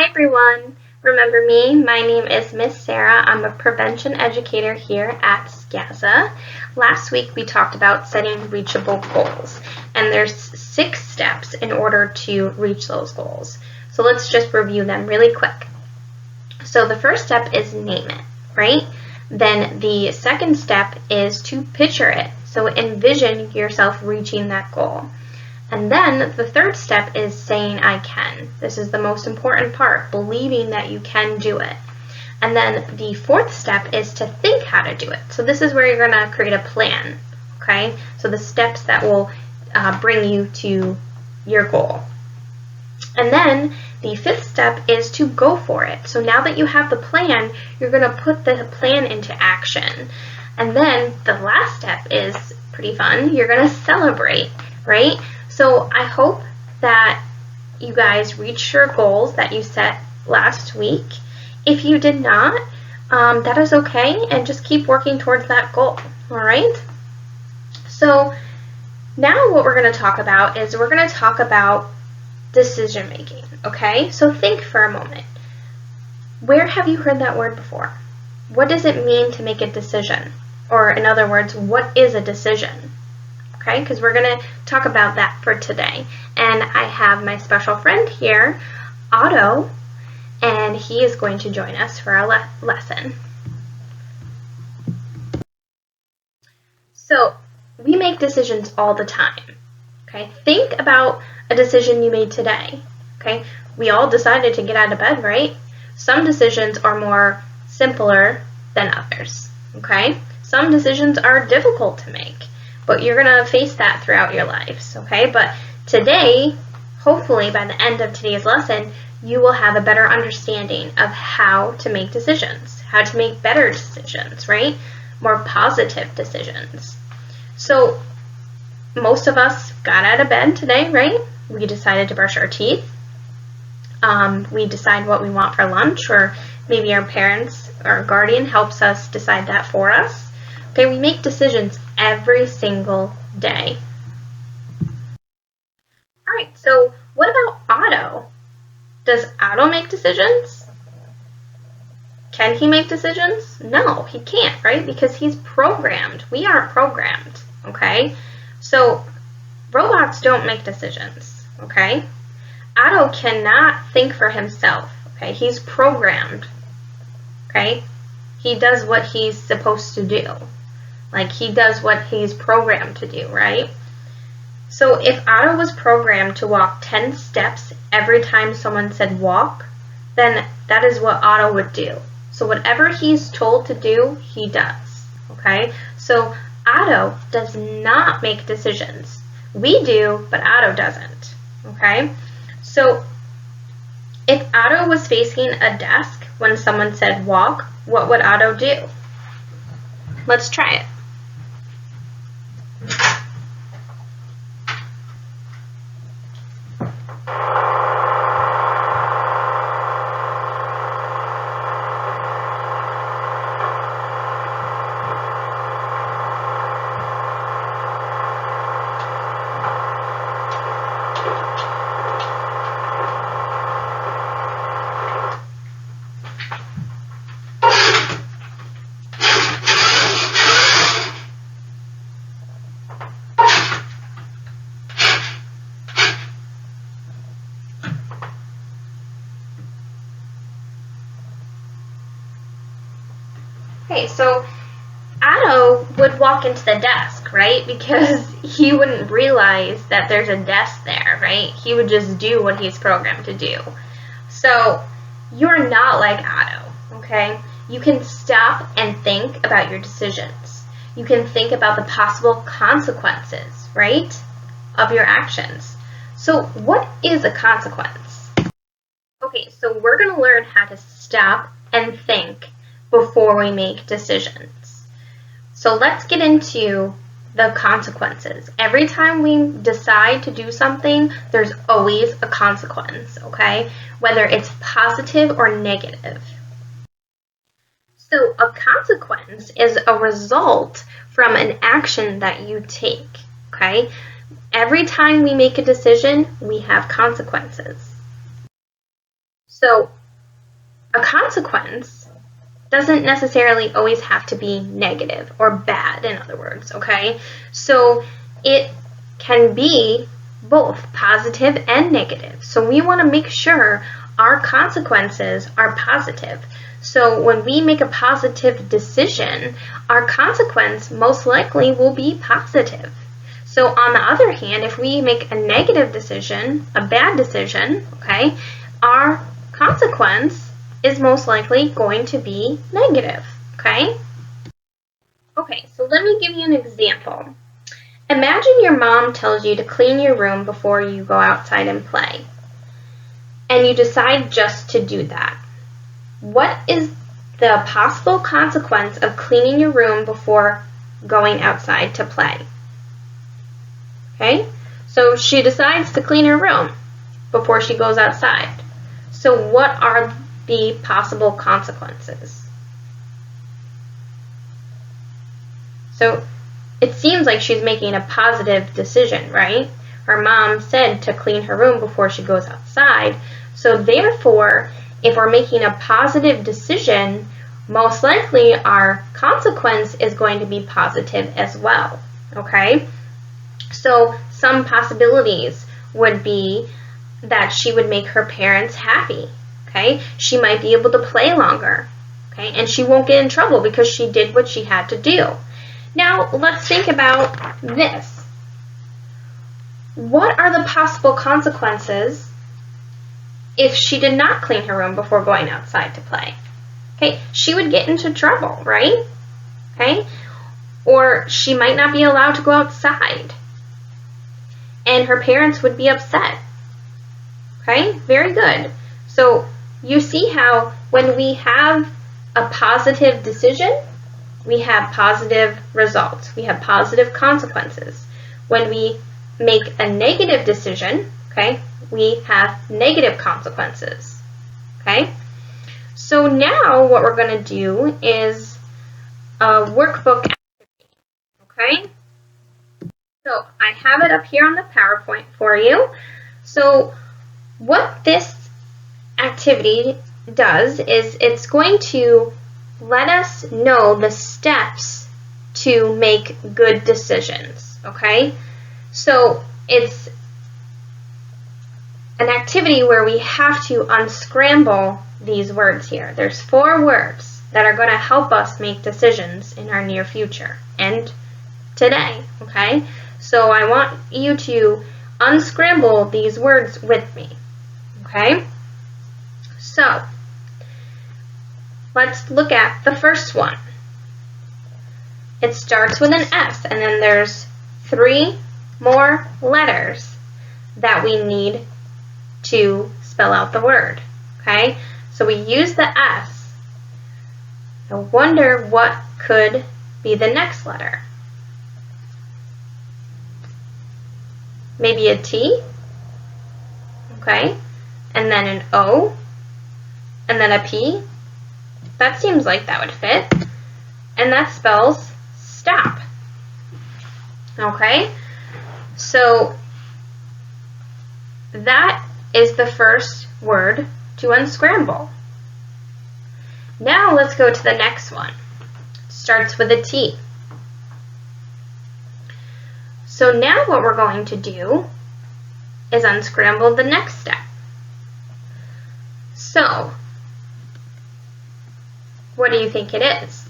Hi everyone, remember me? My name is Miss Sarah. I'm a prevention educator here at SCASA. Last week we talked about setting reachable goals, and there's 6 steps in order to reach those goals. So let's just review them really quick. So the first step is name it, right? Then the second step is to picture it. So envision yourself reaching that goal. And then the third step is saying I can. This is the most important part, believing that you can do it. And then the fourth step is to think how to do it. So this is where you're going to create a plan, okay? So the steps that will bring you to your goal. And then the fifth step is to go for it. So now that you have the plan, you're going to put the plan into action. And then the last step is pretty fun. You're going to celebrate, right? So I hope that you guys reached your goals that you set last week. If you did not, that is okay, and just keep working towards that goal, all right? So now what we're going to talk about is we're going to talk about decision making, okay? So think for a moment. Where have you heard that word before? What does it mean to make a decision? Or in other words, what is a decision? Okay, because we're going to talk about that for today. And I have my special friend here, Otto, and he is going to join us for our lesson. So, we make decisions all the time. Okay, think about a decision you made today. Okay, we all decided to get out of bed, right? Some decisions are more simpler than others. Okay, some decisions are difficult to make. But you're going to face that throughout your lives, okay? But today, hopefully by the end of today's lesson, you will have a better understanding of how to make decisions, how to make better decisions, right? More positive decisions. So most of us got out of bed today, right? We decided to brush our teeth. We decide what we want for lunch, or maybe our parents or guardian helps us decide that for us. Okay, we make decisions every single day. All right, so what about Otto? Does Otto make decisions? Can he make decisions? No, he can't, right? Because he's programmed. We aren't programmed, okay? So robots don't make decisions, okay? Otto cannot think for himself, okay? He's programmed, okay? He does what he's supposed to do. Like, he does what he's programmed to do, right? So if Otto was programmed to walk 10 steps every time someone said walk, then that is what Otto would do. So whatever he's told to do, he does, okay? So Otto does not make decisions. We do, but Otto doesn't, okay? So if Otto was facing a desk when someone said walk, what would Otto do? Let's try it. Okay, so Otto would walk into the desk, right? Because he wouldn't realize that there's a desk there, right? He would just do what he's programmed to do. So you're not like Otto, okay? You can stop and think about your decisions. You can think about the possible consequences, right, of your actions. So what is a consequence? Okay, so we're going to learn how to stop and think before we make decisions. So let's get into the consequences. Every time we decide to do something, there's always a consequence, okay? Whether it's positive or negative. So a consequence is a result from an action that you take, okay? Every time we make a decision, we have consequences. So a consequence doesn't necessarily always have to be negative or bad, in other words, okay? So it can be both positive and negative. So we want to make sure our consequences are positive. So when we make a positive decision, our consequence most likely will be positive. So on the other hand, if we make a negative decision, a bad decision, okay, our consequence is most likely going to be negative, okay? Okay, so let me give you an example. Imagine your mom tells you to clean your room before you go outside and play, and you decide just to do that. What is the possible consequence of cleaning your room before going outside to play? Okay, so she decides to clean her room before she goes outside. So what are the possible consequences? So it seems like she's making a positive decision, right? Her mom said to clean her room before she goes outside. So therefore, if we're making a positive decision, most likely our consequence is going to be positive as well, okay? So some possibilities would be that she would make her parents happy, okay? She might be able to play longer, okay? And she won't get in trouble because she did what she had to do. Now, let's think about this. What are the possible consequences if she did not clean her room before going outside to play? Okay, she would get into trouble, right? Okay? Or she might not be allowed to go outside. And her parents would be upset. Okay, very good. So you see how when we have a positive decision, we have positive results. We have positive consequences. When we make a negative decision, okay, we have negative consequences. Okay? So now what we're going to do is a workbook activity. Okay? So I have it up here on the PowerPoint for you. So what this activity does is it's going to let us know the steps to make good decisions, okay? So it's an activity where we have to unscramble these words here. There's 4 words that are going to help us make decisions in our near future and today, okay? So I want you to unscramble these words with me, okay? So let's look at the first one. It starts with an S, and then there's 3 more letters that we need to spell out the word, okay? So we use the S. I wonder what could be the next letter. Maybe a T, okay? And then an O, and then a P. That seems like that would fit. And that spells stop. Okay? So that is the first word to unscramble. Now let's go to the next one. It starts with a T. So now what we're going to do is unscramble the next step. So what do you think it is?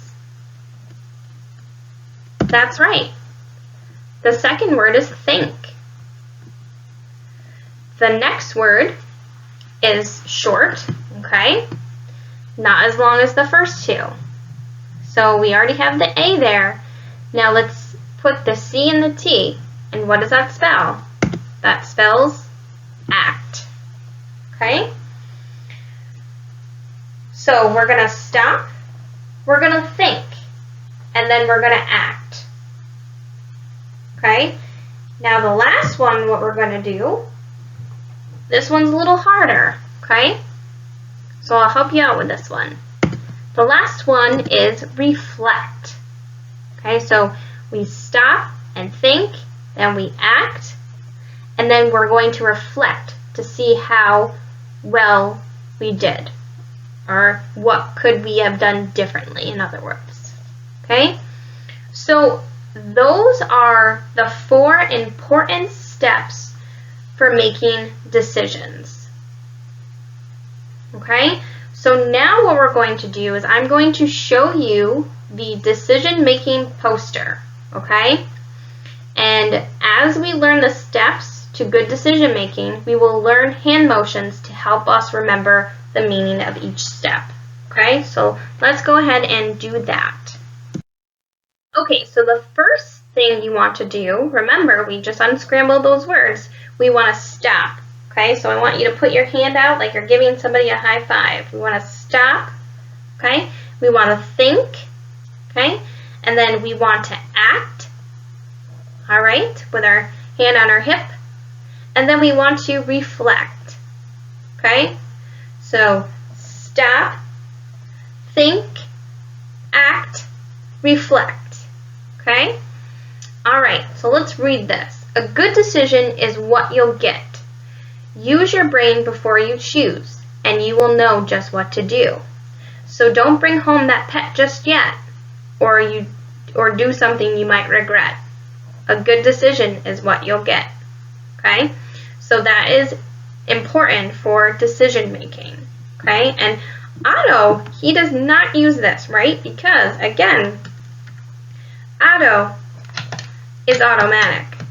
That's right. The second word is think. The next word is short, okay? Not as long as the first 2. So we already have the A there. Now let's put the C and the T. And what does that spell? That spells act. Okay? So we're going to stop, we're going to think, and then we're going to act. Okay? Now the last one, what we're going to do, this one's a little harder. Okay? So I'll help you out with this one. The last one is reflect. Okay, so we stop and think, then we act, and then we're going to reflect to see how well we did? Or what could we have done differently, in other words? Okay? So those are the 4 important steps for making decisions. Okay? So now what we're going to do is I'm going to show you the decision-making poster. Okay? And as we learn the steps to good decision making, we will learn hand motions to help us remember the meaning of each step. Okay, so let's go ahead and do that. Okay, so the first thing you want to do, remember we just unscrambled those words, we want to stop. Okay, so I want you to put your hand out like you're giving somebody a high five. We want to stop. Okay, we want to think. Okay, and then we want to act. All right, with our hand on our hip. And then we want to reflect. Okay, so stop, think, act, reflect. Okay, all right, so let's read this. A good decision is what you'll get. Use your brain before you choose, and you will know just what to do. So don't bring home that pet just yet, or do something you might regret. A good decision is what you'll get. Okay? So that is important for decision making. Okay? And Otto, he does not use this, right? Because, again, Otto is automatic,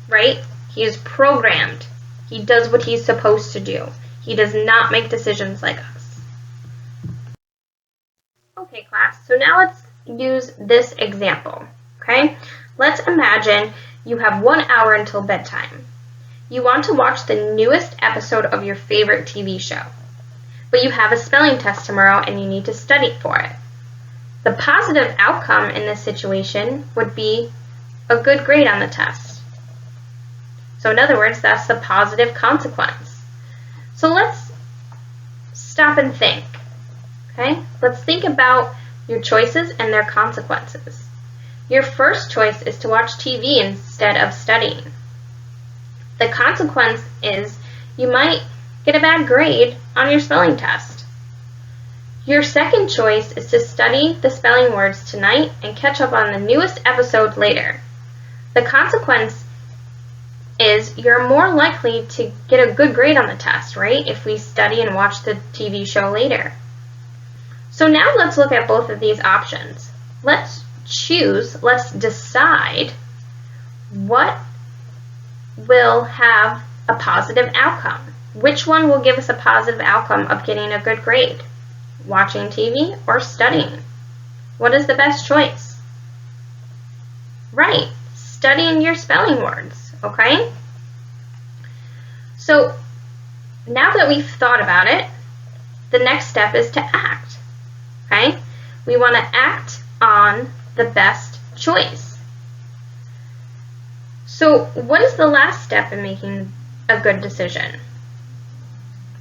right? He is programmed. He does what he's supposed to do. He does not make decisions like us. Okay, class, so now let's use this example, okay? Let's imagine you have 1 hour until bedtime. You want to watch the newest episode of your favorite TV show, but you have a spelling test tomorrow and you need to study for it. The positive outcome in this situation would be a good grade on the test. So in other words, that's the positive consequence. So let's stop and think, okay? Let's think about your choices and their consequences. Your first choice is to watch TV instead of studying. The consequence is you might get a bad grade on your spelling test. Your second choice is to study the spelling words tonight and catch up on the newest episode later. The consequence is you're more likely to get a good grade on the test, right? If we study and watch the TV show later. So now let's look at both of these options. Let's decide what will have a positive outcome. Which one will give us a positive outcome of getting a good grade? Watching TV or studying? What is the best choice? Right, studying your spelling words, okay? So now that we've thought about it, the next step is to act, okay? We want to act on the best choice. So what is the last step in making a good decision?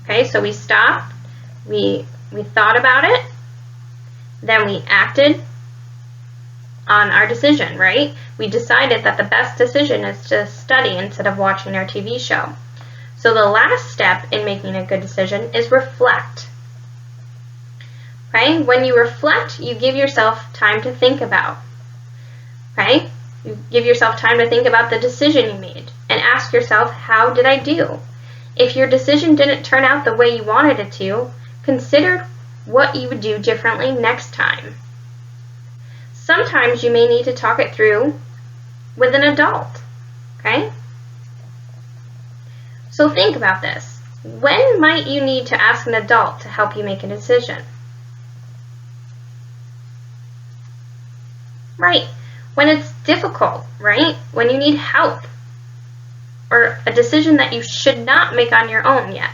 Okay, so we stopped, we thought about it, then we acted on our decision, right? We decided that the best decision is to study instead of watching our TV show. So the last step in making a good decision is reflect. Okay, when you reflect, you give yourself time to think about. Okay, you give yourself time to think about the decision you made and ask yourself, how did I do? If your decision didn't turn out the way you wanted it to, consider what you would do differently next time. Sometimes you may need to talk it through with an adult, okay? So think about this. When might you need to ask an adult to help you make a decision? Right, when it's difficult, right? When you need help, or a decision that you should not make on your own yet.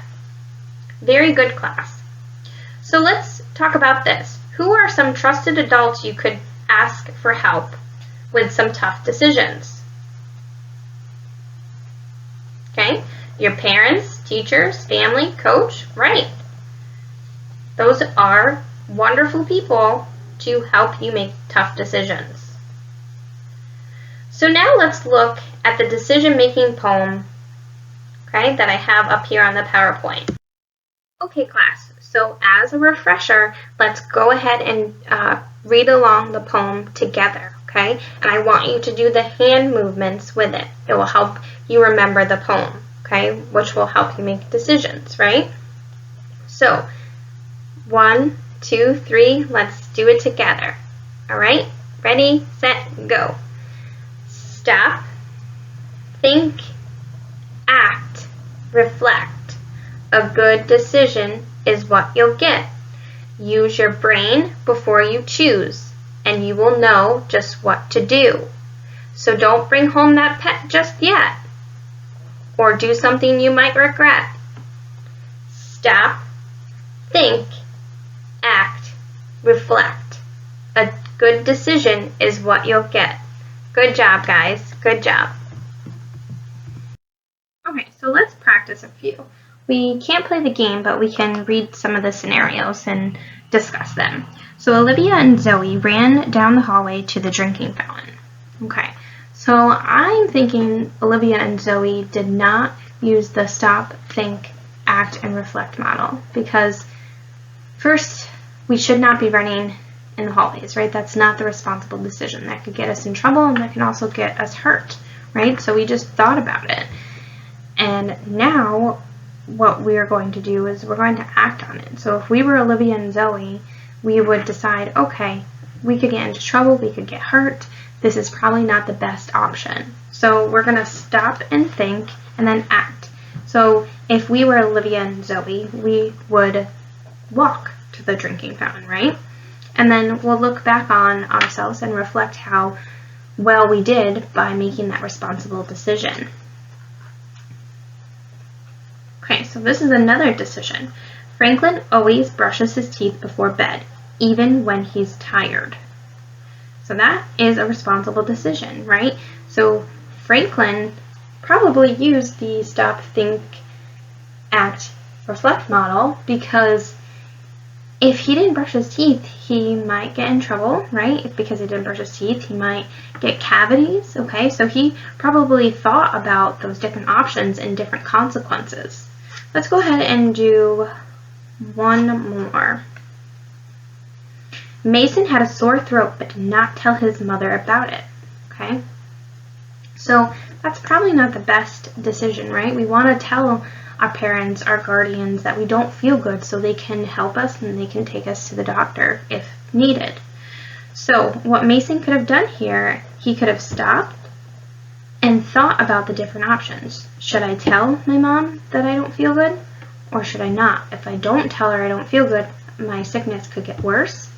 Very good, class. So let's talk about this. Who are some trusted adults you could ask for help with some tough decisions? Okay, your parents, teachers, family, coach, right? Those are wonderful people to help you make tough decisions. So now let's look at the decision-making poem, okay, that I have up here on the PowerPoint. Okay, class, so as a refresher, let's go ahead and read along the poem together, okay? And I want you to do the hand movements with it. It will help you remember the poem, okay? Which will help you make decisions, right? So, 1, 2, 3, let's do it together. All right? Ready, set, go. Stop, think, act, reflect. A good decision is what you'll get. Use your brain before you choose, and you will know just what to do. So don't bring home that pet just yet, or do something you might regret. Stop, think, act, reflect. A good decision is what you'll get. Good job, guys. Good job. Okay, so let's practice a few. We can't play the game, but we can read some of the scenarios and discuss them. So Olivia and Zoe ran down the hallway to the drinking fountain. Okay, so I'm thinking Olivia and Zoe did not use the stop, think, act, and reflect model because first, we should not be running in the hallways, right? That's not the responsible decision. That could get us in trouble and that can also get us hurt, right? So we just thought about it. And now what we're going to do is we're going to act on it. So if we were Olivia and Zoe, we would decide, okay, we could get into trouble, we could get hurt. This is probably not the best option. So we're going to stop and think and then act. So if we were Olivia and Zoe, we would walk to the drinking fountain, right? And then we'll look back on ourselves and reflect how well we did by making that responsible decision. Okay, so this is another decision. Franklin always brushes his teeth before bed, even when he's tired. So that is a responsible decision, right? So Franklin probably used the stop, think, act, reflect model because if he didn't brush his teeth, he might get in trouble, right? Because he didn't brush his teeth, he might get cavities, okay? So he probably thought about those different options and different consequences. Let's go ahead and do one more. Mason had a sore throat but did not tell his mother about it, okay? So that's probably not the best decision, right? We want to tell our parents, our guardians, that we don't feel good so they can help us and they can take us to the doctor if needed. So what Mason could have done here, he could have stopped and thought about the different options. Should I tell my mom that I don't feel good or should I not? If I don't tell her I don't feel good, my sickness could get worse.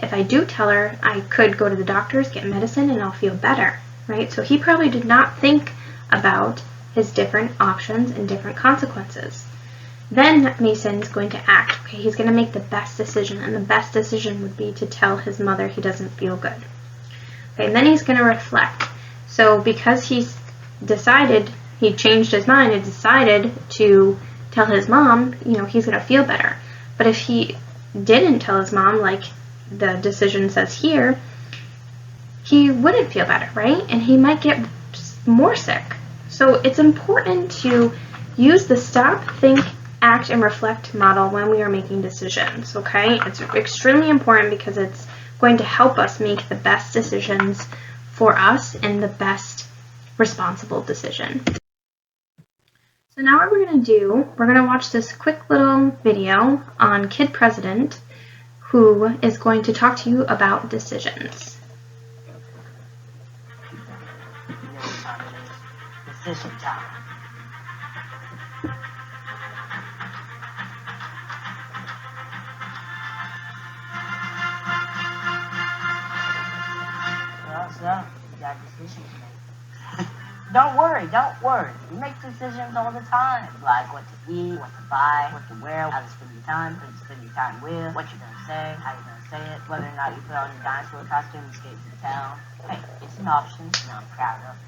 If I do tell her, I could go to the doctors, get medicine, and I'll feel better, right? So he probably did not think about his different options and different consequences. Then Mason's going to act. Okay, he's going to make the best decision, and the best decision would be to tell his mother he doesn't feel good. Okay, and then he's going to reflect. So because he's decided, he changed his mind and decided to tell his mom, he's going to feel better. But if he didn't tell his mom, like the decision says here, he wouldn't feel better, right? And he might get more sick. So it's important to use the stop, think, act, and reflect model when we are making decisions, okay? It's extremely important because it's going to help us make the best decisions for us and the best responsible decision. So now what we're going to do, we're going to watch this quick little video on Kid President who is going to talk to you about decisions. Decision time. Well, you got a decision to make. Don't worry. You make decisions all the time. Like what to eat, what to buy, what to wear, how to spend your time, who to spend your time with, what you're going to say, how you're going to say it, whether or not you put on your dinosaur costume and escape from town. Hey, it's an option, and I'm proud of it.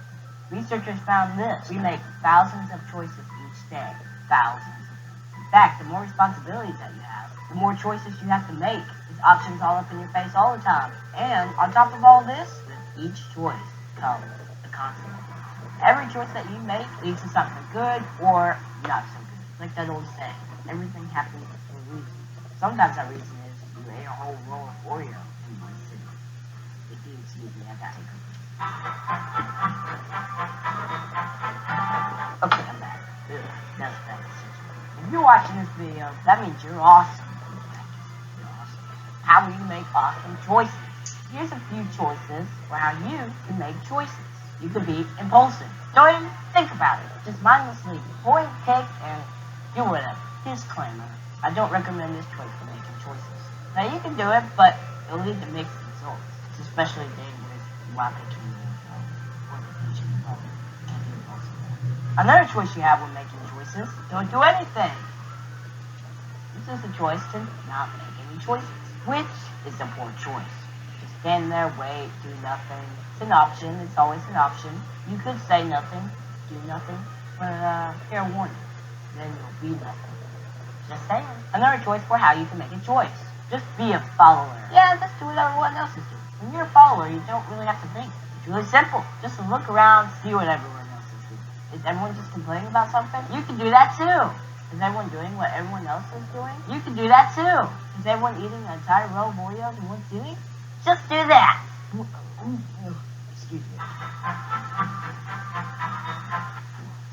Researchers found this. We make thousands of choices each day. Thousands. In fact, the more responsibilities that you have, the more choices you have to make. There's options all up in your face all the time. And on top of all this, with each choice comes the consequence. Every choice that you make leads to something good or not so good. Like that old saying, everything happens Sometimes that reason is you ate a whole roll of Oreo in one sitting. If you excuse me, I gotta take a break. Okay, I'm back. Ugh, that's bad decision. If you're watching this video, that means you're awesome. You're awesome. How will you make awesome choices? Here's a few choices for how you can make choices. You could be impulsive. Don't even think about it. Just mindlessly point, take, and do whatever. Disclaimer. I don't recommend this choice for making choices. Now you can do it, but it'll lead to mixed results. It's especially dangerous while picking or the future involved. Can't be impulsive. Another choice you have when making choices, don't do anything. This is a choice to not make any choices, which is a poor choice. Just stand there, wait, do nothing. It's an option. It's always an option. You could say nothing, do nothing, but fair warning, then you'll be nothing. Just saying. Another choice for how you can make a choice. Just be a follower. Yeah, just do what everyone else is doing. When you're a follower, you don't really have to think. It's really simple. Just look around, see what everyone else is doing. Is everyone just complaining about something? You can do that too. Is everyone doing what everyone else is doing? You can do that too. Is everyone eating an entire row of Oreos in one sitting? Just do that. Excuse me.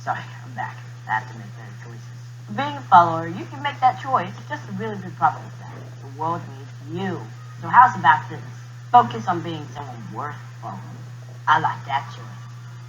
Sorry, I'm back. I have to make better choices. For being a follower, you can make that choice. It's just a really good problem with that. The world needs you. So how's about this? Focus on being someone worth following. I like that choice.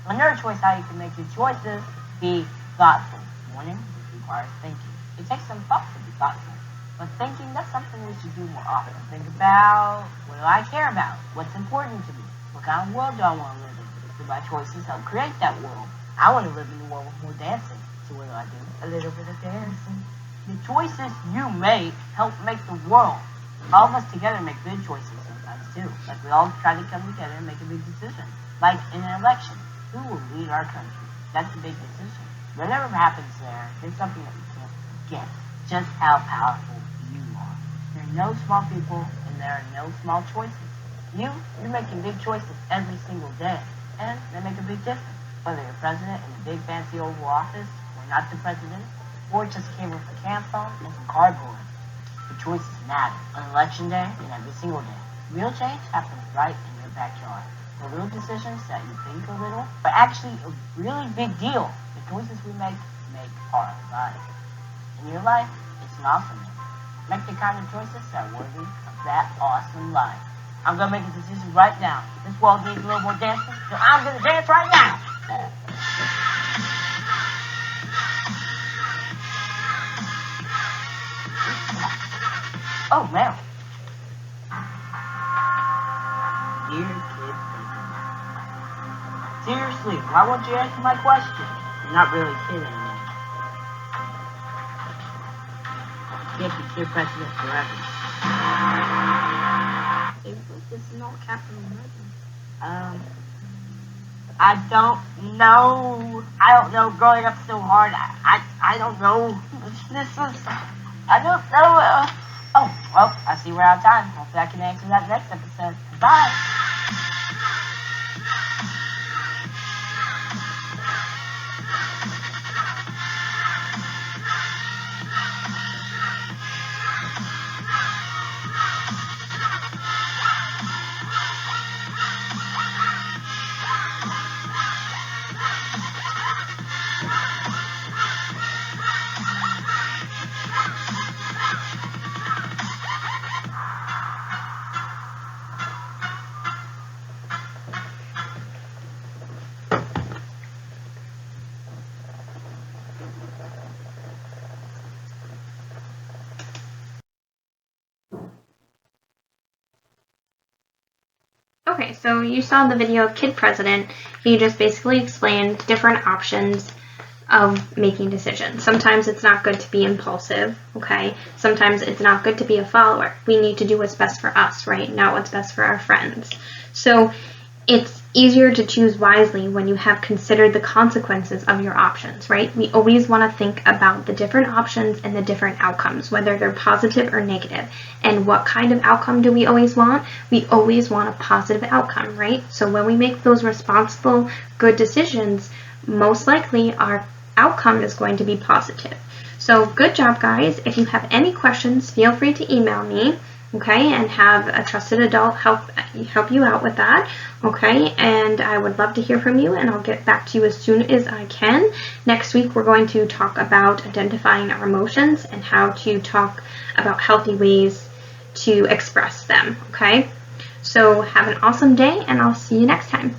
Another choice how you can make your choices, be thoughtful. Warning, this requires thinking. It takes some thought to be thoughtful. But thinking, that's something we should do more often. Think about, what do I care about? What's important to me? What kind of world do I want to live in? Do my choices help create that world? I want to live in a world with more dancing. So what do I do? A little bit of dancing. The choices you make help make the world. All of us together make good choices sometimes too. Like we all try to come together and make a big decision. Like in an election, who will lead our country? That's a big decision. Whatever happens there, there's something that we can't forget. Just how powerful you are. There are no small people and there are no small choices. You're making big choices every single day. And they make a big difference. Whether you're president in a big fancy Oval Office, or not the president, or just came with a can phone and some cardboard. The choices matter. On election day and every single day. Real change happens right in your backyard. The little decisions that you think are little are actually a really big deal. The choices we make our lives. In your life, it's an awesome one. Make the kind of choices that are worthy of that awesome life. I'm going to make a decision right now. This world needs a little more dancing, so I'm going to dance right now. Oh, man. Dear kid, seriously, why won't you answer my question? You're not really kidding me. You can't be kid president forever. This is all capital letters. I don't know. I don't know. Growing up so hard, I don't know. This is, I don't know. Oh, well, I see we're out of time. Hopefully I can answer that next episode. Bye. Okay, so you saw the video of Kid President. He just basically explained different options of making decisions. Sometimes it's not good to be impulsive, okay? Sometimes it's not good to be a follower. We need to do what's best for us, right? Not what's best for our friends. So it's easier to choose wisely when you have considered the consequences of your options, right? We always want to think about the different options and the different outcomes, whether they're positive or negative. And what kind of outcome do we always want? We always want a positive outcome, right? So when we make those responsible, good decisions, most likely our outcome is going to be positive. So good job, guys. If you have any questions, feel free to email me, okay, and have a trusted adult help you out with that, okay? And I would love to hear from you, and I'll get back to you as soon as I can. Next week, we're going to talk about identifying our emotions and how to talk about healthy ways to express them, okay? So have an awesome day, and I'll see you next time.